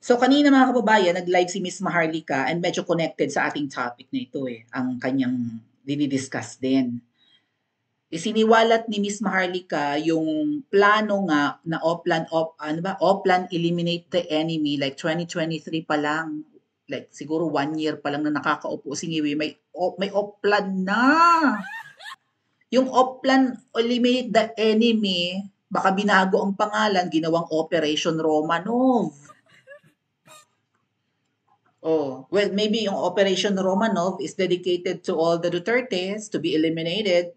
So kanina mga kababayan, nag-live si Miss Maharlika and medyo connected sa ating topic na ito ang kanyang dinidiscuss din. Isiniwalat ni Miss Maharlika yung plano nga na Oplan Eliminate the Enemy like 2023 pa lang. Like siguro 1 year pa lang na nakakaupo si Ngiwi, may Oplan na. Yung Oplan Eliminate the Enemy, baka binago ang pangalan, ginawang Operation Romanov. Oh, well, maybe yung Operation Romanov is dedicated to all the Dutertes to be eliminated,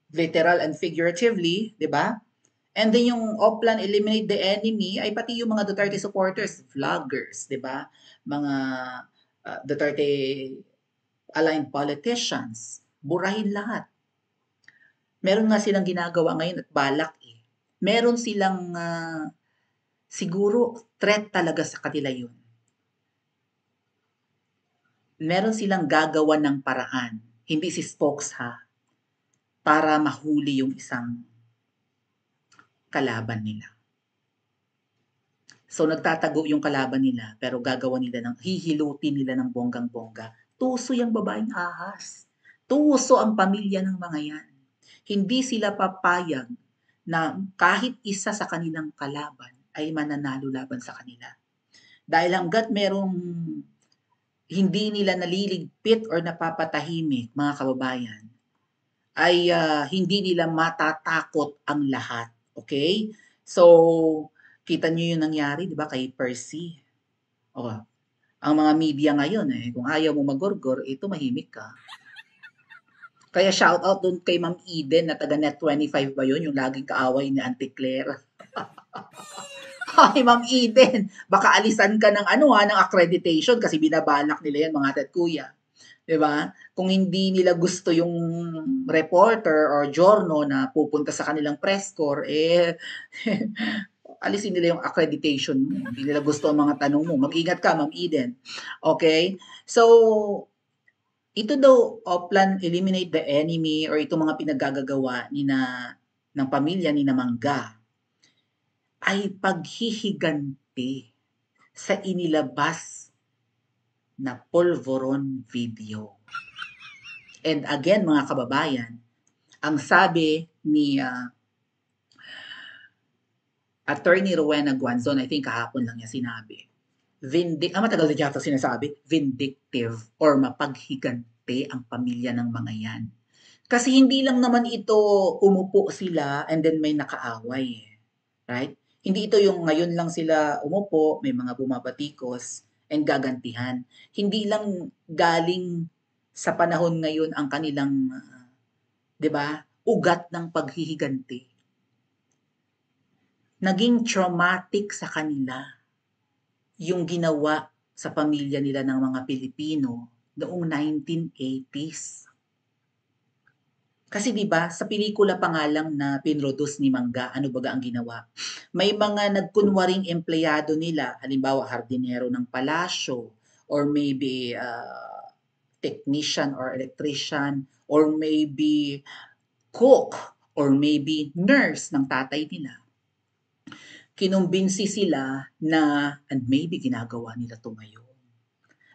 literal and figuratively, di ba? And then yung Oplan Eliminate the Enemy ay pati yung mga Duterte supporters, vloggers, di ba? Mga Duterte aligned politicians, burahin lahat. Meron nga silang ginagawa ngayon at balak eh. Meron silang siguro threat talaga sa kanila yun. Meron silang gagawa ng paraan, hindi si Spokes ha, para mahuli yung isang kalaban nila. So nagtatago yung kalaban nila pero gagawa nila hihilutin nila ng bonggang-bongga. Tuso yung babaeng ahas. Tuso ang pamilya ng mga yan. Hindi sila papayag na kahit isa sa kanilang kalaban ay mananalo laban sa kanila. Dahil hanggat merong hindi nila naliligpit or napapatahimik, mga kababayan, ay hindi nila matatakot ang lahat. Okay? So, kita nyo yung nangyari, di ba, kay Percy. Oh, ang mga media ngayon, kung ayaw mo magorgor, ito mahimik ka. Kaya shout out dun kay Ma'am Eden na taga Net25 ba yun, yung laging kaaway ni Auntie Claire. Ay, Ma'am Eden, baka alisan ka ng ng accreditation kasi binabalak nila yan mga tat kuya. 'Di ba? Kung hindi nila gusto yung reporter or journal na pupunta sa kanilang press corps, alisin nila yung accreditation mo. Hindi nila gusto ang mga tanong mo. Mag-ingat ka, Ma'am Eden. Okay? So, ito daw, Oplan Eliminate the Enemy or itong mga pinaggagawa ng pamilya ni Mangga ay paghihiganti sa inilabas na polvoron video. And again, mga kababayan, ang sabi ni Attorney Rowena Guanzon, I think kahapon lang niya sinabi, matagal na yata sinasabi, vindictive or mapaghiganti ang pamilya ng mga yan. Kasi hindi lang naman ito umupo sila and then may nakaaway. Right? Hindi ito yung ngayon lang sila umupo, may mga bumabatikos and gagantihan. Hindi lang galing sa panahon ngayon ang kanilang, 'di ba, ugat ng paghihiganti. Naging traumatic sa kanila yung ginawa sa pamilya nila ng mga Pilipino noong 1980s. Kasi 'di ba, sa pelikula pa nga lang na pinroduce ni Mangga, ano baga ang ginawa? May mga nagkunwaring empleyado nila, halimbawa hardinero ng palasyo or maybe technician or electrician or maybe cook or maybe nurse ng tatay nila. Kinumbinsi sila na, and maybe ginagawa nila to ngayon.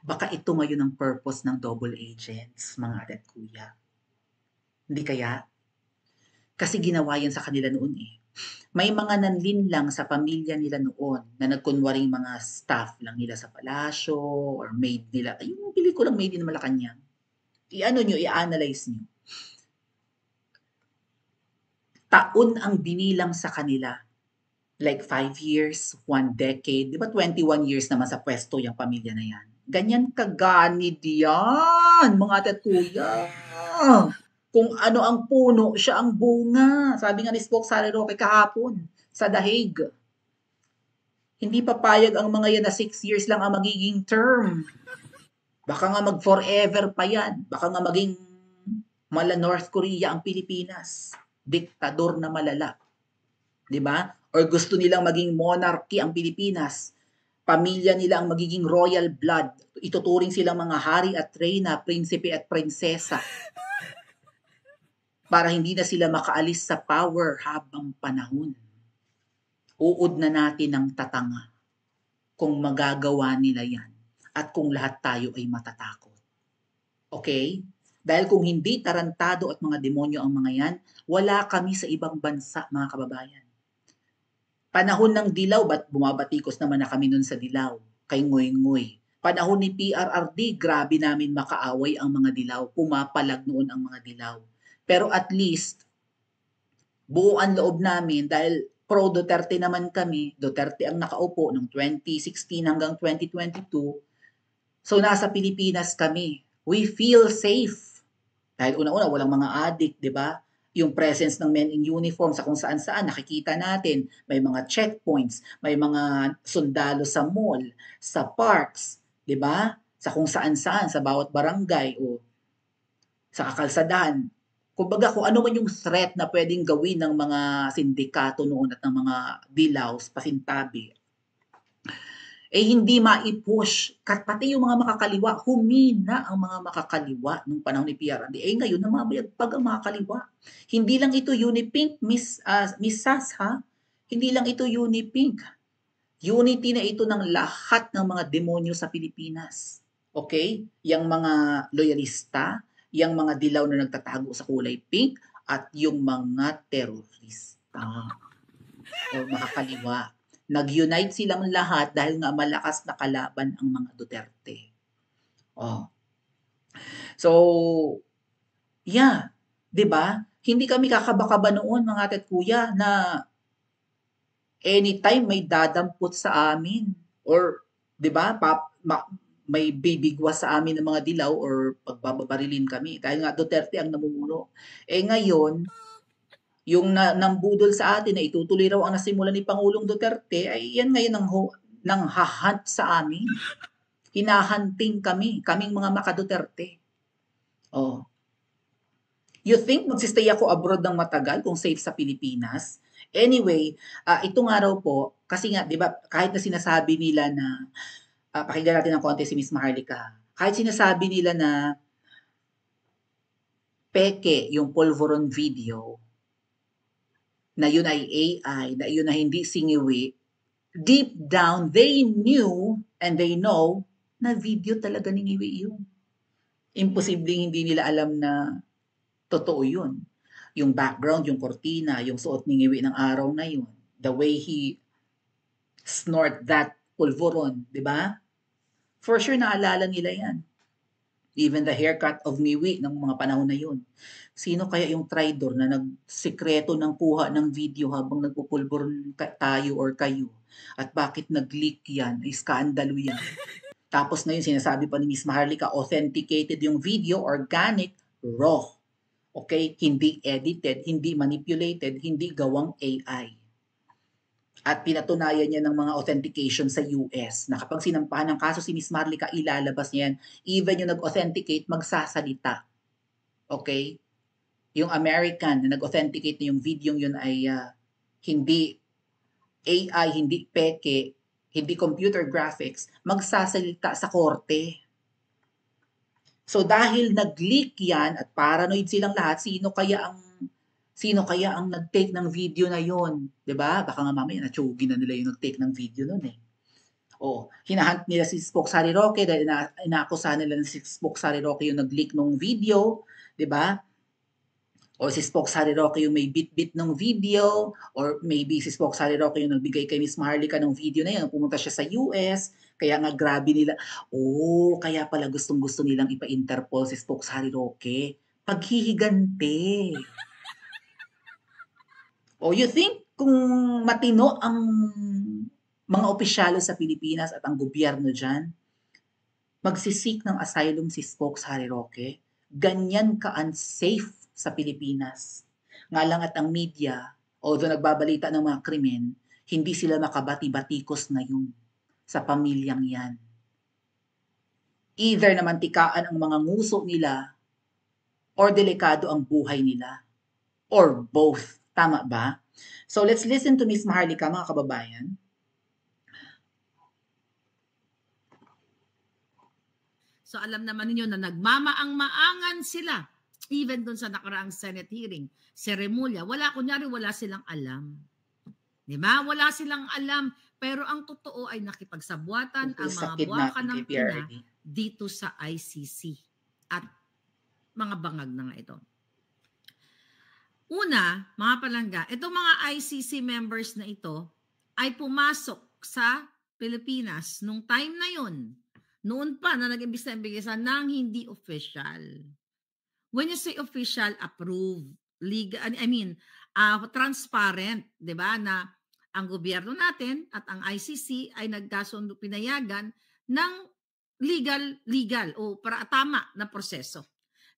Baka ito ngayon ang purpose ng double agents, mga ate at kuya. Hindi kaya? Kasi ginawa yan sa kanila noon eh. May mga nanlinlang sa pamilya nila noon na nagkunwaring mga staff lang nila sa palasyo or maid nila. Yung pelikulang Maid in Malacanang. I-analyze nyo. Taon ang binilang sa kanila. Like 5 years, 1 decade. Di ba 21 years naman sa pwesto yung pamilya na yan? Ganyan kaganid yan, mga ate at kuya. Kung ano ang puno, siya ang bunga. Sabi nga ni Spoke Sally Roque kahapon sa Dahig. Hindi papayag ang mga yan na 6 years lang ang magiging term. Baka nga mag-forever pa yan. Baka nga maging mala North Korea ang Pilipinas. Diktador na malala. 'Di ba? Or gusto nilang maging monarchy ang Pilipinas. Pamilya nila ang magiging royal blood. Ituturing silang mga hari at reyna, prinsipe at prinsesa. Para hindi na sila makaalis sa power habang panahon. Uod na natin ang tatanga. kung magagawa nila yan at kung lahat tayo ay matatakot. Okay? Dahil kung hindi tarantado at mga demonyo ang mga yan, wala kami sa ibang bansa, mga kababayan. Panahon ng dilaw, ba't bumabatikos naman na kami nun sa dilaw? Kay ngoy-ngoy. Panahon ni PRRD, grabe namin makaaway ang mga dilaw. Pumapalag noon ang mga dilaw. Pero at least, buo ang loob namin dahil pro Duterte naman kami. Duterte ang nakaupo noong 2016 hanggang 2022. So nasa Pilipinas kami. We feel safe. Dahil una-una, walang mga addict, di ba? Yung presence ng men in uniform sa kung saan-saan, nakikita natin. May mga checkpoints, may mga sundalo sa mall, sa parks, di ba? Sa kung saan-saan, sa bawat barangay o sa kakalsadahan. Kumbaga, kung ano man yung threat na pwedeng gawin ng mga sindikato noon at ng mga dilaws, pasintabi, eh hindi maipush. Pati yung mga makakaliwa, humina ang mga makakaliwa nung panahon ni PRRD. Eh ngayon, namamayagpag ang makakaliwa. Hindi lang ito Unipink, Miss Sas, ha? Hindi lang ito Unipink. Unity na ito ng lahat ng mga demonyo sa Pilipinas. Okay? Yang mga loyalista, yang mga dilaw na nagtatago sa kulay pink, at yung mga terorista o makakaliwa. Nag-unite silang lahat dahil nga malakas na kalaban ang mga Duterte. Oh. So, yeah, 'di ba? Hindi kami kakaba-kaba noon, mga ate at kuya, na anytime may dadampot sa amin or 'di ba? May bibigwas sa amin ng mga dilaw or pagbabarilin kami dahil nga Duterte ang namumuno. Eh ngayon, yung nambudol sa atin na itutuloy raw ang nasimulan ni Pangulong Duterte, ay yan ngayon ang hahunt sa amin. Hinahunting kaming mga maka-Duterte. Oh. You think magsistay ako abroad ng matagal kung safe sa Pilipinas? Anyway, ito nga raw po, kasi nga, di ba, kahit na sinasabi nila na, pakinggan natin ng konti si Miss Maharlika, kahit sinasabi nila na peke yung Polvoron video, na yun ay AI, na yun ay hindi singiwi, deep down, they knew and they know na video talaga ni Ngiwi yun. Imposibleng hindi nila alam na totoo yun. Yung background, yung kortina, yung suot ni Ngiwi ng araw na yun, the way he snort that pulveron, di ba? For sure, naalala nila yan. Even the haircut of Ngiwi ng mga panahon na yun. Sino kaya yung traidor na nagsikreto ng kuha ng video habang nagpupulbor tayo or kayo? At bakit nag-leak yan? Ay skandalo yan. Tapos na yun, sinasabi pa ni Miss Maharlika, authenticated yung video, organic, raw. Okay? Hindi edited, hindi manipulated, hindi gawang AI. At pinatunayan niya ng mga authentication sa US na kapag sinampahan ng kaso si Miss Maharlika, ilalabas niya yan. Even yung nag-authenticate, magsasalita. Okay? Yung American na nag-authenticate na yung video yun ay hindi AI, hindi peke, hindi computer graphics, magsasalita sa korte. So dahil nag-leak yan at paranoid silang lahat, sino kaya ang nag-take ng video na yon, 'di ba? Baka nga mamaya natsugi na nila yung nag-take ng video noon eh. Oh, hinahunt nila si Spock Sari Roque dahil inaakusahan nila na si Spock Sari Roque yung nag-leak ng video, 'di ba? O si Spock Sari Roque yung may bit-bit ng video, or maybe si Spock Sari Roque yung nagbigay kay Miss Maharlika ng video na yun, pumunta siya sa US, kaya nga grabe nila, kaya pala gustong-gusto nilang ipa-Interpol si Spock Sari Roque. Paghihigante. You think kung matino ang mga opisyalo sa Pilipinas at ang gobyerno dyan, magsisik ng asylum si Spock Sari Roque, ganyan ka-unsafe sa Pilipinas. Nga lang at ang media, although nagbabalita ng mga krimen, hindi sila makabati-batikos ngayon sa pamilyang yan. Either na mantikaan ang mga nguso nila or delikado ang buhay nila. Or both. Tama ba? So let's listen to Miss Maharlika, mga kababayan. So alam naman ninyo na nagmamaang-maangan sila. Even doon sa nakaraang Senate hearing, si Remulla, wala silang alam. Di ba? Wala silang alam Pero ang totoo ay nakipagsabwatan Tungkol ang sa mga buwaka kidnapping ng kay ina PRRD. dito sa ICC at mga bangag na nga ito. Una, mga palangga, itong mga ICC members na ito ay pumasok sa Pilipinas nung time na yun. Noon pa na nag-imbestigahan ng hindi official. When you say official, approved, legal, transparent, 'di ba? Na ang gobyerno natin at ang ICC ay nagkasundo pinayagan ng legal o para tama na proseso.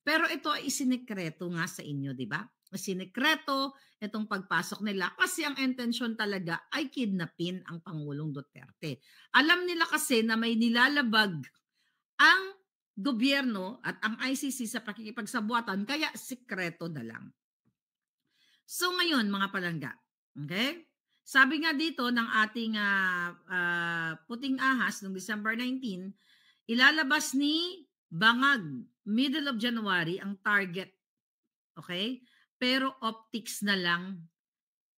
Pero ito ay isinekreto nga sa inyo, 'di ba? Isinekreto itong pagpasok nila kasi ang intention talaga ay kidnapin ang Pangulong Duterte. Alam nila kasi na may nilalabag ang gobyerno at ang ICC sa pakikipagsabuatan kaya sikreto na lang. So ngayon mga palangga, okay? Sabi nga dito ng ating puting ahas noong December 19, ilalabas ni Bangag middle of January ang target. Okay? Pero optics na lang.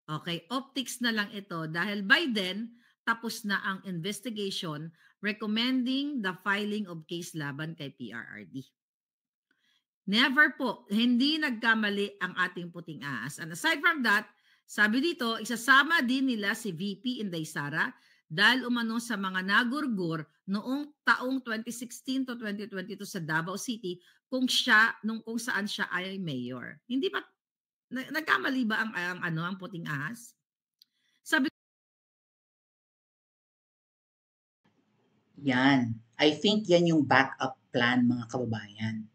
Okay, optics na lang ito dahil by then tapos na ang investigation recommending the filing of case laban kay PRRD. Never po, hindi nagkamali ang ating puting ahas. And aside from that, sabi dito, isasama din nila si VP Inday Sara dahil umano sa mga nagurgur noong taong 2016 to 2022 sa Davao City kung saan siya ay mayor. Hindi ba nagkamali ba ang puting ahas? Sabi Yan. I think yan yung backup plan, mga kababayan.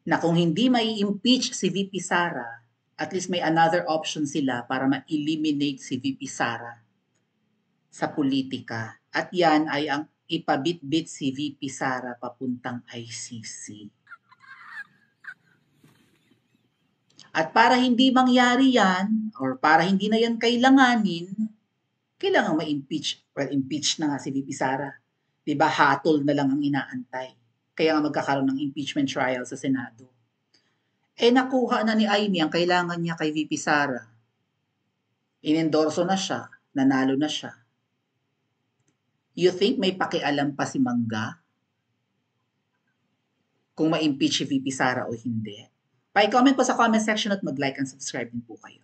Na kung hindi mai-impeach si VP Sara, at least may another option sila para ma-eliminate si VP Sara sa politika. At yan ay ang ipabit-bit si VP Sara papuntang ICC. At para hindi mangyari yan, or para hindi na yan kailanganin, kailangan ma-impeach. Well, impeach na nga si VP Sara. Diba, hatol na lang ang inaantay. Kaya nga magkakaroon ng impeachment trial sa Senado. Nakuha na ni Amy ang kailangan niya kay VP Sara. Inendorso na siya, nanalo na siya. You think may pakialam pa si Mangga kung ma-impeach si VP Sara o hindi? Pa-comment po sa comment section at mag-like and subscribe din po kayo.